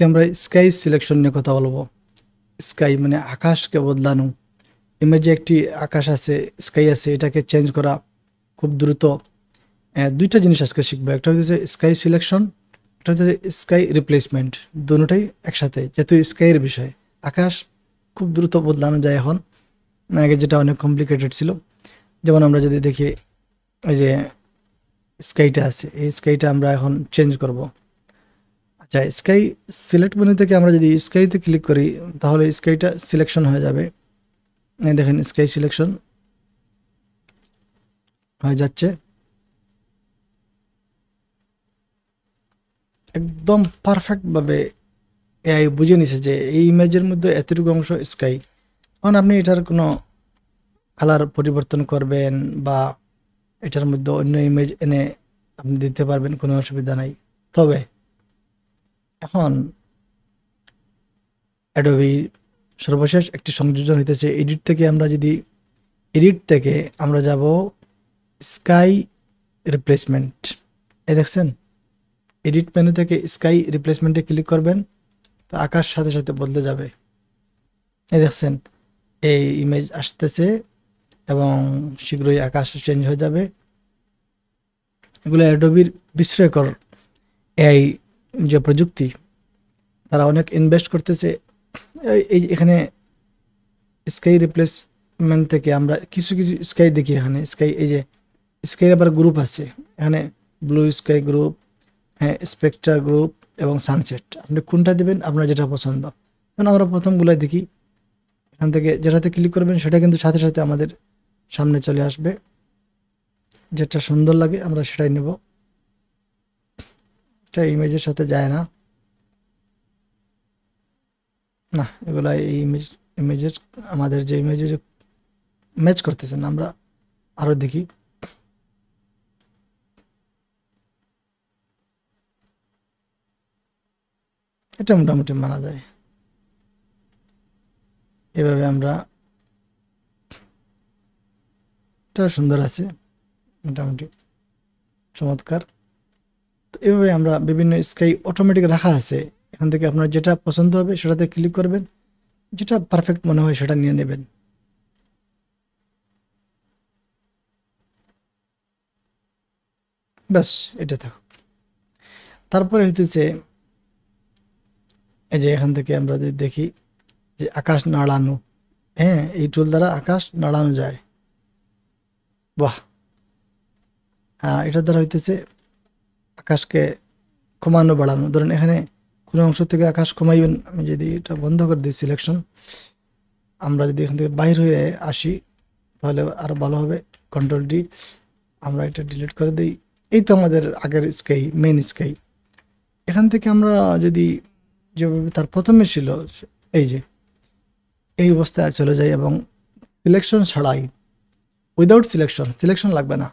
আমরা sky selection নিয়ে কথা বলবো। স্কাই মানে আকাশকে বদলানো। ইমেজে একটি আকাশ আছে, স্কাই আছে, এটাকে চেঞ্জ করা খুব দ্রুত। দুইটা জিনিস আজকে শিখবো, একটা হচ্ছে স্কাই সিলেকশন, একটা হচ্ছে স্কাই রিপ্লেসমেন্ট। দুটোটাই একসাথে, যেহেতু স্কাইয়ের বিষয়। আকাশ খুব দ্রুত বদলানো যায় এখন, আগে যেটা অনেক কমপ্লিকেটেড ছিল। যেমন আমরা যদি দেখি, এই যে স্কাইটা আছে, এই স্কাইটা আমরা এখন চেঞ্জ করব। আচ্ছা, স্কাই সিলেক্ট মেনু থেকে আমরা যদি স্কাইতে ক্লিক করি, তাহলে স্কাইটা সিলেকশন হয়ে যাবে। এই দেখেন, স্কাই সিলেকশন হয়ে যাচ্ছে। একদম পারফেক্টভাবে এআই বুঝে নিছে যে এই ইমেজের মধ্যে এতটুকু অংশ স্কাই। এখন আপনি এটার কোনো কালার পরিবর্তন করবেন বা এটার মধ্যে অন্য ইমেজ এনে আপনি দিতে পারবেন, কোনো অসুবিধা নাই। তবে এখন অ্যাডোবি সর্বশেষ একটি সংযোজন হইতেছে এডিট থেকে। আমরা যদি এডিট থেকে আমরা যাব স্কাই রিপ্লেসমেন্ট, এই দেখছেন, এডিট মেনু থেকে স্কাই রিপ্লেসমেন্টে ক্লিক করবেন, তো আকাশ সাথে সাথে বদলে যাবে। এই দেখছেন, এই ইমেজ আসতেছে এবং শীঘ্রই আকাশ চেঞ্জ হয়ে যাবে। এগুলো অ্যাডোবির বিস্ময়কর এআই যে প্রযুক্তি, তারা অনেক ইনভেস্ট করতেছে। এই এখানে স্কাই রিপ্লেসমেন্ট থেকে আমরা কিছু কিছু স্কাই দেখি। এখানে স্কাই, এই যে স্কাই আবার গ্রুপ আছে এখানে, ব্লু স্কাই গ্রুপ, হ্যাঁ, স্পেকট্রার গ্রুপ এবং সানসেট। আপনি কোনটা দেবেন, আপনার যেটা পছন্দ। কারণ আমরা প্রথমগুলাই দেখি, এখান থেকে যেটাতে ক্লিক করবেন সেটা কিন্তু সাথে সাথে আমাদের সামনে চলে আসবে। যেটা সুন্দর লাগে আমরা সেটাই নেব, এটা ইমেজের সাথে যায় না। না, এগুলা এই ইমেজের, আমাদের যে ইমেজের ম্যাচ করতেছে না। আমরা আরো দেখি, এটা মোটামুটি মানা যায়। এভাবে আমরা, এটা সুন্দর আছে, মোটামুটি চমৎকার। তো এভাবে আমরা বিভিন্ন স্কাই অটোমেটিক রাখা আছে। এখান থেকে আপনার যেটা পছন্দ হবে সেটাতে ক্লিক করবেন, যেটা পারফেক্ট মনে হয় সেটা নিয়ে নেবেন। ব্যাস, এটা থাকুক। তারপরে হইতেছে, এই যে এখান থেকে আমরা যদি দেখি যে আকাশ নাড়ানো, হ্যাঁ, এই টুল দ্বারা আকাশ নাড়ানো যায়। বাহ! এটার দ্বারা হইতেছে আকাশকে কমানো বাড়ানো। ধরেন এখানে কোনো অংশ থেকে আকাশ কমাইবেন, আমি যদি এটা বন্ধ করে দিই সিলেকশন, আমরা যদি এখান থেকে বাইর হয়ে আসি তাহলে আরো ভালো হবে। কন্ট্রোল ডি, আমরা এটা ডিলিট করে দিই। এই তো আমাদের আগের স্কাই, মেইন স্কাই। এখান থেকে আমরা যদি যেভাবে তার প্রথমে ছিল, এই যে এই অবস্থায় চলে যাই এবং সিলেকশন ছাড়াই, উইদাউট সিলেকশন, সিলেকশন লাগবে না,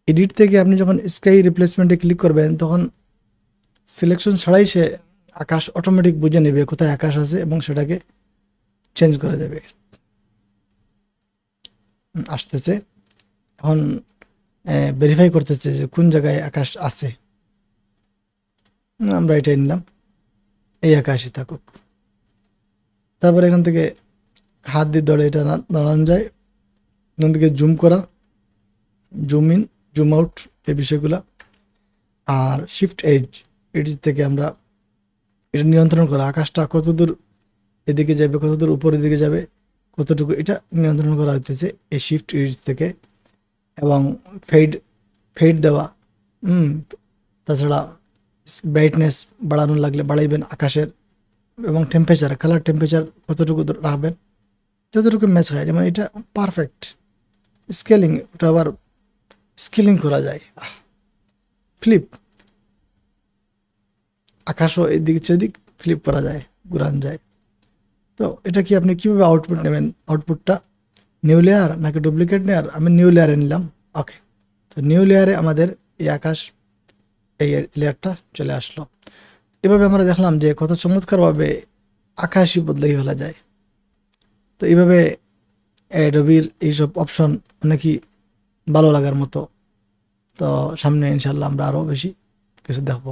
এডিট থেকে আপনি যখন স্কাই রিপ্লেসমেন্টে ক্লিক করবেন তখন সিলেকশন ছাড়াই সে আকাশ অটোমেটিক বুঝে নেবে কোথায় আকাশ আছে এবং সেটাকে চেঞ্জ করে দেবে। আসতেছে এখন, ভেরিফাই করতেছে যে কোন জায়গায় আকাশ আছে। আমরা এটাই নিলাম, এই আকাশই থাকুক। তারপরে এখান থেকে হাত দিয়ে ধরে এটা নাড়ানো যায়। এখান থেকে জুম করা, জুম ইন, জুম আউট, এই বিষয়গুলো। আর শিফট এজ, এজ থেকে আমরা এটা নিয়ন্ত্রণ করা, আকাশটা কতদূর এদিকে যাবে, কতদূর উপরের দিকে যাবে, কতটুকু, এটা নিয়ন্ত্রণ করা হইতেছে এই শিফট এজ থেকে। এবং ফেড, ফেড দেওয়া, তাছাড়া ব্রাইটনেস বাড়ানো লাগলে বাড়াইবেন আকাশের। এবং টেম্পারেচার, কালার টেম্পারেচার কতটুকু রাখবেন, যতটুকু ম্যাচ হয়। যেমন এটা পারফেক্ট স্কেলিং, ওটা আবার স্কেলিং করা যায়। ফ্লিপ, আকাশও এদিক সেদিক ফ্লিপ করা যায়, ঘুরান যায়। তো এটা কি আপনি কিভাবে আউটপুট নেবেন, আউটপুটটা নিউ লেয়ার নাকি ডুপ্লিকেট লেয়ার? আমি নিউ লেয়ারে নিলাম। ওকে, তো নিউ লেয়ারে আমাদের এই আকাশ, এই লেয়ারটা চলে আসলো। এভাবে আমরা দেখলাম যে কত চমৎকারভাবে আকাশই বদলাই ফেলা যায়। তো এইভাবে অ্যাডোবির এইসব অপশন অনেকই ভালো লাগার মতো। তো সামনে ইনশাল্লাহ আমরা আরও বেশি কিছু দেখবো।